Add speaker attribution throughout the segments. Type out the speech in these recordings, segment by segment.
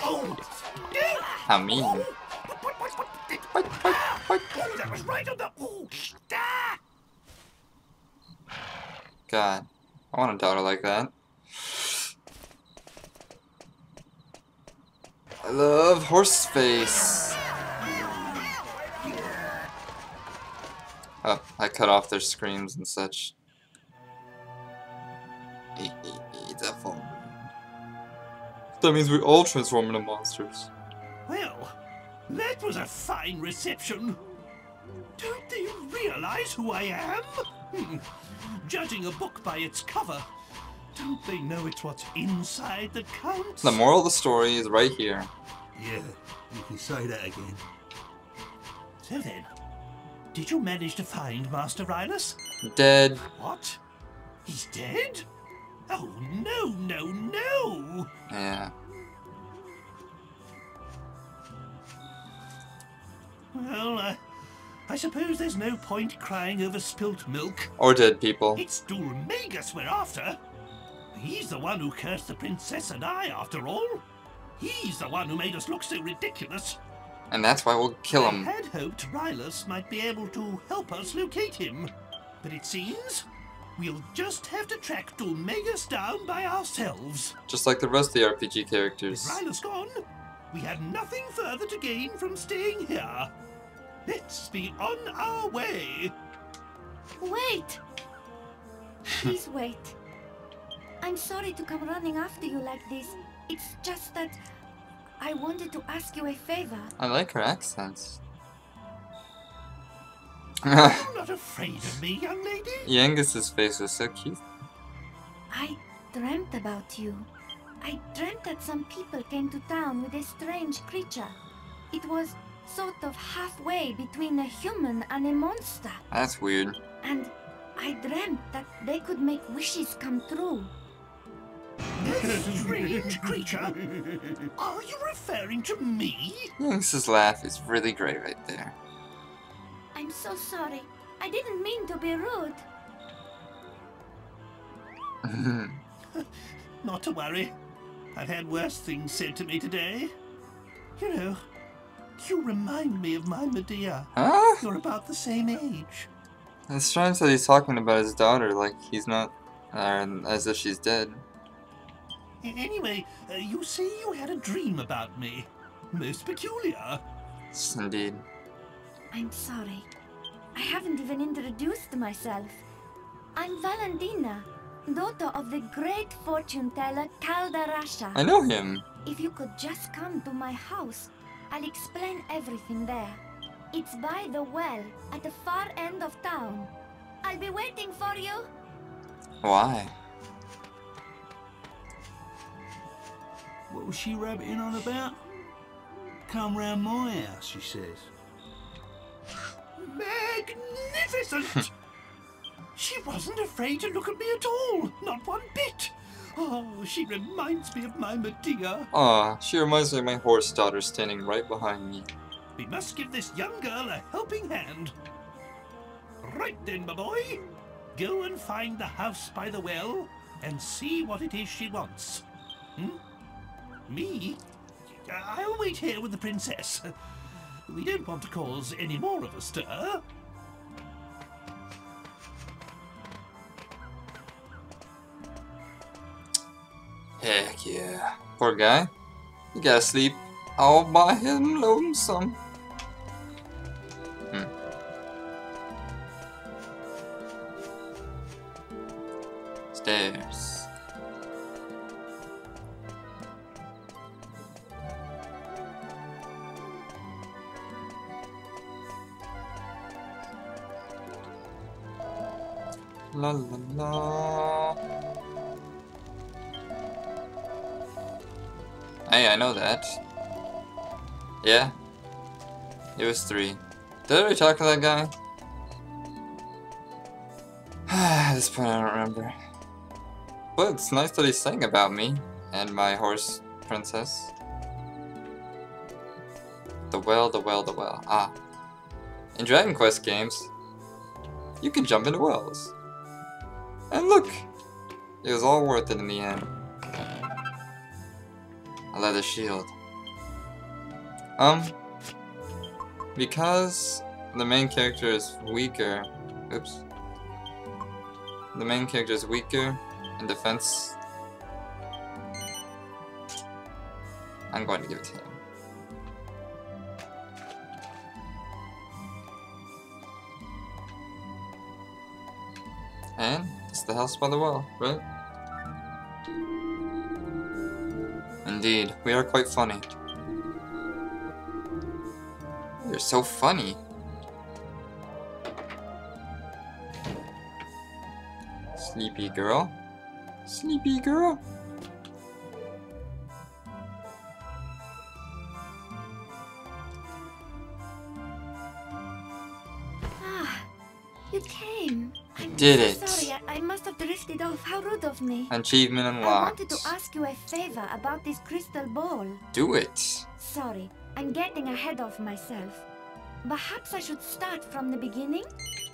Speaker 1: Oh!
Speaker 2: How mean.
Speaker 1: What? That was right on the... Oh!
Speaker 2: God. I want a daughter like that. I love horse face. Oh, I cut off their screams and such. Devil. That means we all transform into monsters.
Speaker 1: Well, that was a fine reception. Don't they realize who I am? Judging a book by its cover, don't they know it's what's inside that counts?
Speaker 2: The moral of the story is right here.
Speaker 1: Yeah, you can say that again. So then, did you manage to find Master Rylus?
Speaker 2: Dead.
Speaker 1: What? He's dead? Oh, no!
Speaker 2: Yeah.
Speaker 1: Well, I suppose there's no point crying over spilt milk.
Speaker 2: Or dead people.
Speaker 1: It's Dulmagus we're after. He's the one who cursed the princess and I, after all. He's the one who made us look so ridiculous.
Speaker 2: And that's why we'll kill him.
Speaker 1: I had hoped Rylus might be able to help us locate him. But it seems we'll just have to track Dulmagus down by ourselves.
Speaker 2: Just like the rest of the RPG
Speaker 1: With
Speaker 2: characters.
Speaker 1: Rylus gone, we had nothing further to gain from staying here. Let's be on our way.
Speaker 3: Wait! Please wait. I'm sorry to come running after you like this. It's just that I wanted to ask you a favor.
Speaker 2: I like her accents.
Speaker 1: You're not afraid of me, young lady?
Speaker 2: Yangus's face was so cute.
Speaker 3: I dreamt about you. I dreamt that some people came to town with a strange creature. It was sort of halfway between a human and a monster.
Speaker 2: That's weird.
Speaker 3: And I dreamt that they could make wishes come true.
Speaker 1: This strange creature? Are you referring to me?
Speaker 2: Yangus's laugh is really great right there.
Speaker 3: I'm so sorry. I didn't mean to be rude.
Speaker 1: Not to worry. I've had worse things said to me today. You know, you remind me of my Medea.
Speaker 2: Huh?
Speaker 1: You're about the same age.
Speaker 2: It's strange that he's talking about his daughter like he's not, as if she's dead.
Speaker 1: Anyway, you say you had a dream about me. Most peculiar.
Speaker 2: Yes, indeed.
Speaker 3: I'm sorry. I haven't even introduced myself. I'm Valentina, daughter of the great fortune teller Caldarasha.
Speaker 2: I know him.
Speaker 3: If you could just come to my house, I'll explain everything there. It's by the well, at the far end of town. I'll be waiting for you.
Speaker 2: Why?
Speaker 4: What was she rabbiting on about? Come round my house, she says.
Speaker 1: Magnificent! She wasn't afraid to look at me at all, not one bit. Oh, she reminds me of my Medea.
Speaker 2: Aw, she reminds me of my horse daughter standing right behind me.
Speaker 1: We must give this young girl a helping hand. Right then, my boy. Go and find the house by the well and see what it is she wants. Me? I'll wait here with the princess. We don't want to cause any more of a stir.
Speaker 2: Heck yeah. Poor guy. He gotta sleep all by him lonesome. Stairs. La la la. Hey, I know that. Yeah. It was 3. Did I already talk to that guy? At this point I don't remember. But it's nice that he's saying about me and my horse princess. The well, the well, the well. Ah. In Dragon Quest games, you can jump into wells. And look! It was all worth it in the end. A leather shield. Because the main character is weaker. Oops. The main character is weaker in defense. I'm going to give it to him. And it's the house by the well, right? Indeed, we are quite funny. You're so funny. Sleepy girl. Sleepy girl.
Speaker 3: Ah, you came. I'm
Speaker 2: Did
Speaker 3: so
Speaker 2: it.
Speaker 3: sorry. I must have drifted off. How rude of me.
Speaker 2: Achievement
Speaker 3: I
Speaker 2: unlocked.
Speaker 3: wanted to ask you a favor about this crystal ball.
Speaker 2: Do it.
Speaker 3: Sorry, I'm getting ahead of myself. Perhaps I should start from the beginning?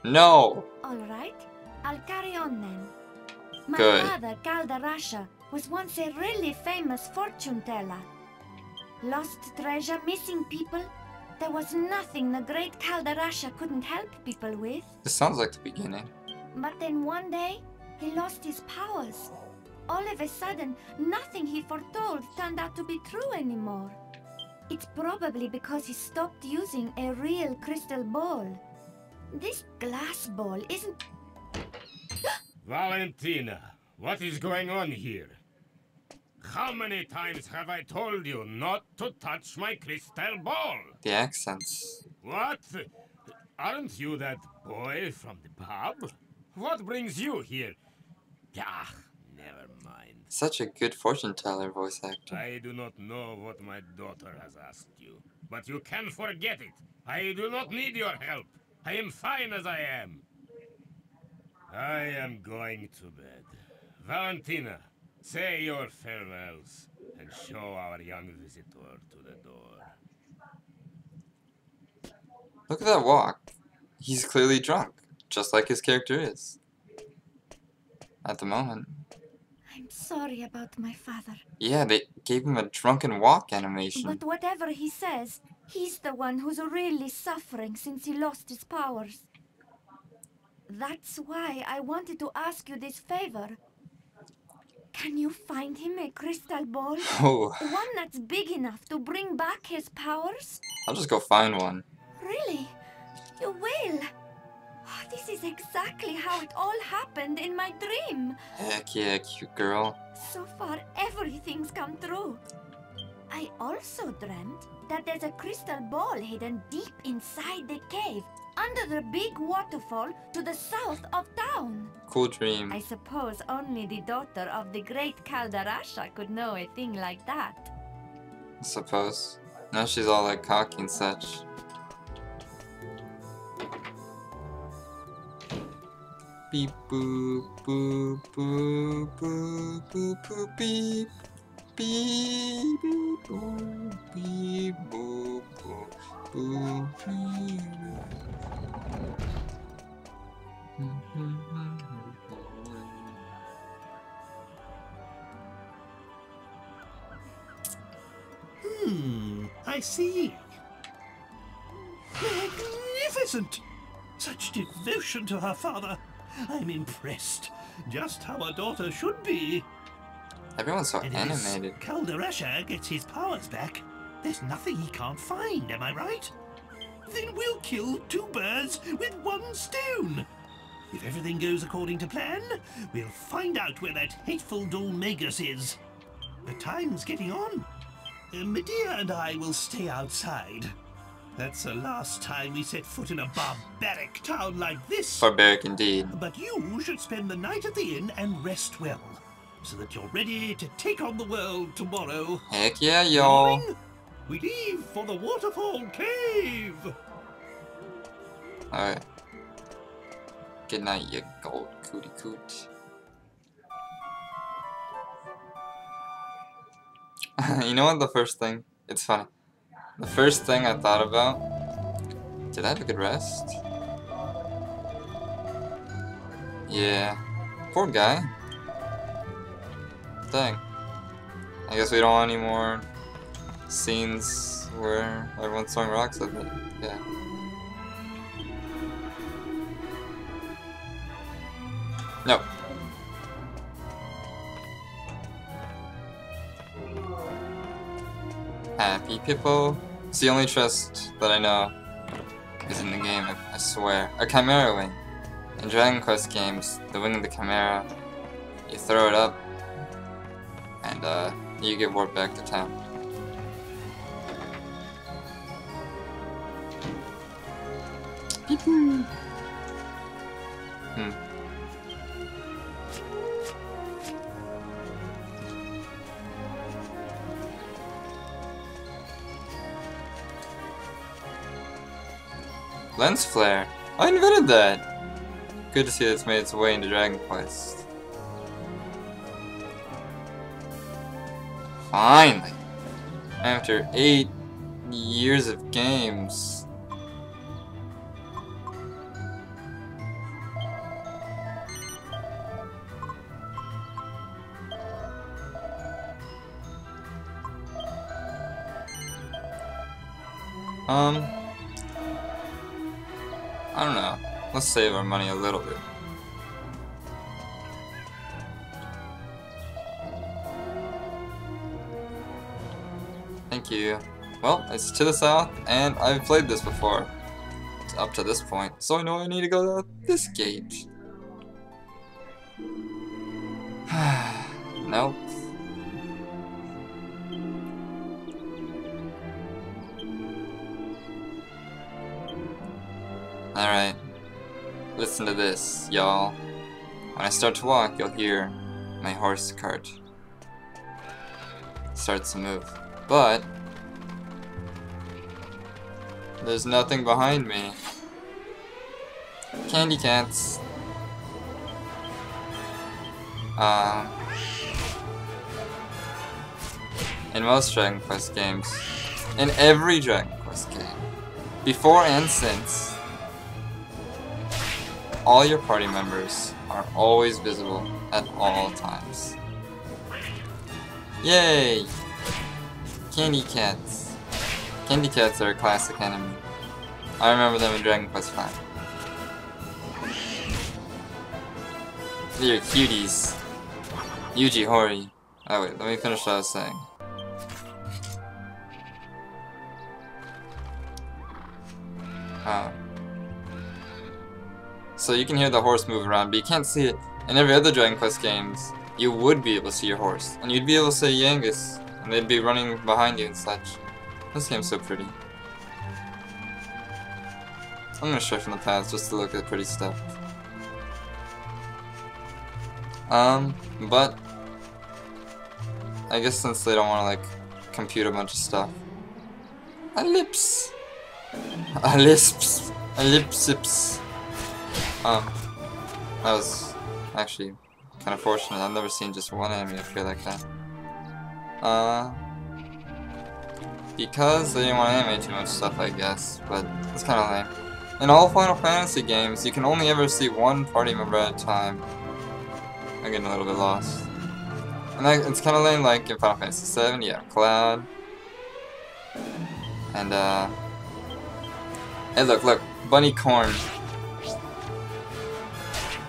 Speaker 2: No.
Speaker 3: Alright, I'll carry on then. My
Speaker 2: Good.
Speaker 3: father, Kaldarasha, was once a really famous fortune teller. Lost treasure, missing people. There was nothing the great Kaldarasha couldn't help people with.
Speaker 2: This sounds like the beginning.
Speaker 3: But then one day, he lost his powers. All of a sudden, nothing he foretold turned out to be true anymore. It's probably because he stopped using a real crystal ball. This glass ball isn't...
Speaker 5: Valentina, what is going on here? How many times have I told you not to touch my crystal ball?
Speaker 2: The accents.
Speaker 5: What? Aren't you that boy from the pub? What brings you here? Ah, never mind.
Speaker 2: Such a good fortune teller voice actor.
Speaker 5: I do not know what my daughter has asked you, but you can forget it. I do not need your help. I am fine as I am. I am going to bed. Valentina, say your farewells and show our young visitor to the door.
Speaker 2: Look at that walk. He's clearly drunk, just like his character is. At the moment.
Speaker 3: I'm sorry about my father.
Speaker 2: Yeah, they gave him a drunken walk animation.
Speaker 3: But whatever he says, he's the one who's really suffering since he lost his powers. That's why I wanted to ask you this favor. Can you find him a crystal ball?
Speaker 2: Oh,
Speaker 3: One that's big enough to bring back his powers?
Speaker 2: I'll just go find one.
Speaker 3: Really? You will? Oh, this is exactly how it all happened in my dream.
Speaker 2: Heck yeah, cute girl.
Speaker 3: So far, everything's come true. I also dreamt that there's a crystal ball hidden deep inside the cave, under the big waterfall to the south of town.
Speaker 2: Cool dream.
Speaker 3: I suppose only the daughter of the great Kaldarasha could know a thing like that.
Speaker 2: I suppose. Now she's all like cocky and such. Beep boop boop boop boop boop boop beep. Beep beep boop beep boop boop boop beep.
Speaker 1: I see. Magnificent! Such devotion to her father. I'm impressed. Just how a daughter should be.
Speaker 2: Everyone's so
Speaker 1: And
Speaker 2: animated.
Speaker 1: if Kaldarasha gets his powers back, there's nothing he can't find, am I right? Then we'll kill two birds with one stone. If everything goes according to plan, we'll find out where that hateful Dolmagus is. The time's getting on. Medea and I will stay outside. That's the last time we set foot in a barbaric town like this.
Speaker 2: Barbaric indeed.
Speaker 1: But you should spend the night at the inn and rest well, so that you're ready to take on the world tomorrow.
Speaker 2: Heck yeah, y'all.
Speaker 1: Morning, we leave for the waterfall cave.
Speaker 2: Alright. Good night, you gold cootie coot. You know what the first thing? It's funny. The first thing I thought about, did I have a good rest? Yeah. Poor guy. Dang. I guess we don't want any more scenes where everyone's throwing rocks at it. Yeah. No. Happy Pippo. It's the only chest that I know is in the game, I swear. A Chimera Wing. In Dragon Quest games, the wing of the Chimera, you throw it up, and you get warped back to town. Lens flare. I invented that! Good to see that it's made its way into Dragon Quest. Finally! After 8 years of games. I don't know. Let's save our money a little bit. Thank you. Well, it's to the south, and I've played this before. Up to this point, so I know I need to go to this gate. Nope. Alright, listen to this, y'all. When I start to walk, you'll hear my horse cart starts to move. But there's nothing behind me. Candy cats. In most Dragon Quest games, in every Dragon Quest game, before and since, all your party members are always visible at all times. Yay! Candy cats. Candy cats are a classic enemy. I remember them in Dragon Quest V. They're cuties. Yuji Hori. Oh wait, let me finish what I was saying. So you can hear the horse move around, but you can't see it. In every other Dragon Quest games, you would be able to see your horse. And you'd be able to say Yangus, and they'd be running behind you and such. This game's so pretty. I'm gonna stray from the path just to look at pretty stuff. But I guess since they don't want to, like, compute a bunch of stuff. Ellipse! Ellipse! Ellipsips! That was actually kind of fortunate. I've never seen just one enemy appear like that. Because they didn't want to animate too much stuff, I guess, but it's kind of lame. In all Final Fantasy games, you can only ever see one party member at a time. I'm getting a little bit lost. And it's kind of lame, like in Final Fantasy VII, you have Cloud. And, hey look, bunny corn.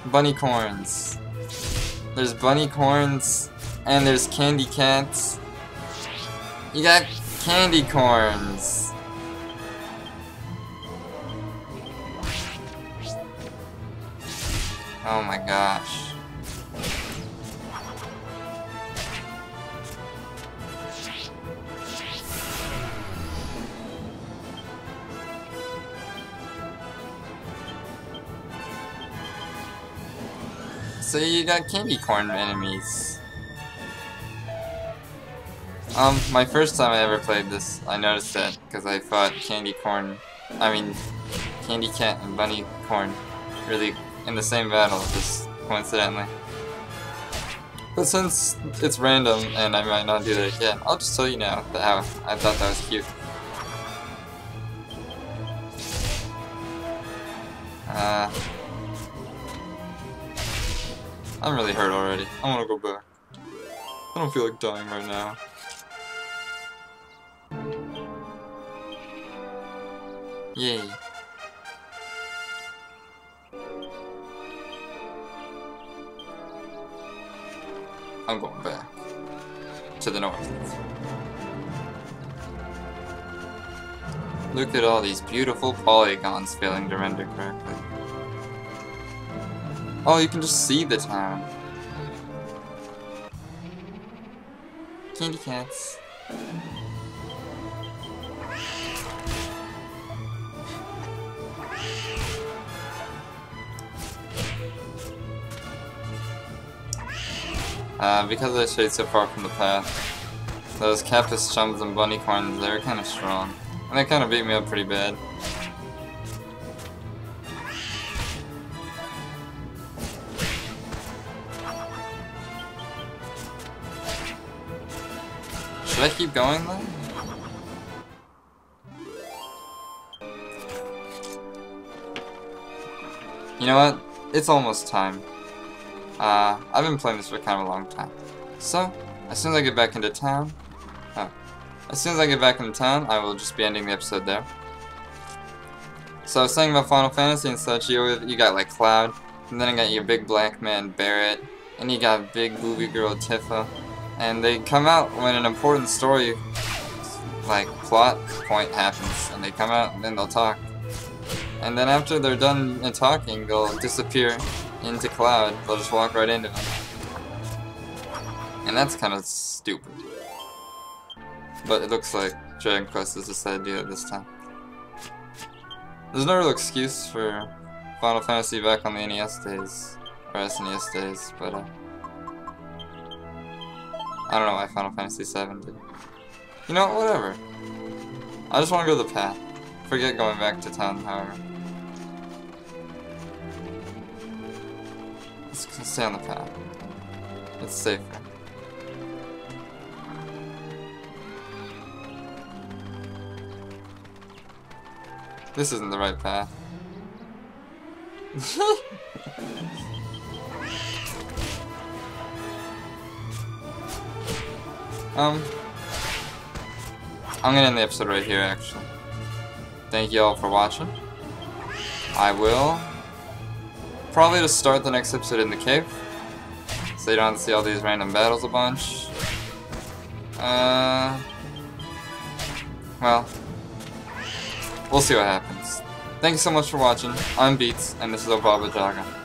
Speaker 2: Bunny corns. There's bunny corns, and there's candy cats. You got candy corns. Oh my gosh. So you got candy corn enemies. My first time I ever played this, I noticed that because I fought candy cat and bunny corn really in the same battle, just coincidentally. But since it's random and I might not do that again, I'll just tell you now that how I thought that was cute. I'm really hurt already. I wanna go back. I don't feel like dying right now. Yay. I'm going back to the north. Look at all these beautiful polygons failing to render correctly. Oh, you can just see the town. Candy cats. Because I stayed so far from the path, those cactus chums and bunny corns, they're kind of strong. And they kind of beat me up pretty bad. Should I keep going though? You know what? It's almost time. I've been playing this for kind of a long time. So, as soon as I get back into town, I will just be ending the episode there. So I was saying about Final Fantasy and such, you got like Cloud, and then I got your big black man Barrett, and you got big booby girl Tifa, and they come out when an important story, like plot point happens, and they come out and then they'll talk. And then after they're done talking, they'll disappear into Cloud. They'll just walk right into him. And that's kind of stupid. But it looks like Dragon Quest has decided to do it this time. There's no real excuse for Final Fantasy back on the NES days, or SNES days, but I don't know why Final Fantasy VII did. You know, whatever. I just want to go to the path. Forget going back to town, however. Let's stay on the path. It's safer. This isn't the right path. I'm gonna end the episode right here, actually. Thank you all for watching. I will probably just start the next episode in the cave, so you don't have to see all these random battles a bunch. Well, we'll see what happens. Thank you so much for watching. I'm Beats, and this is ObaboJagga.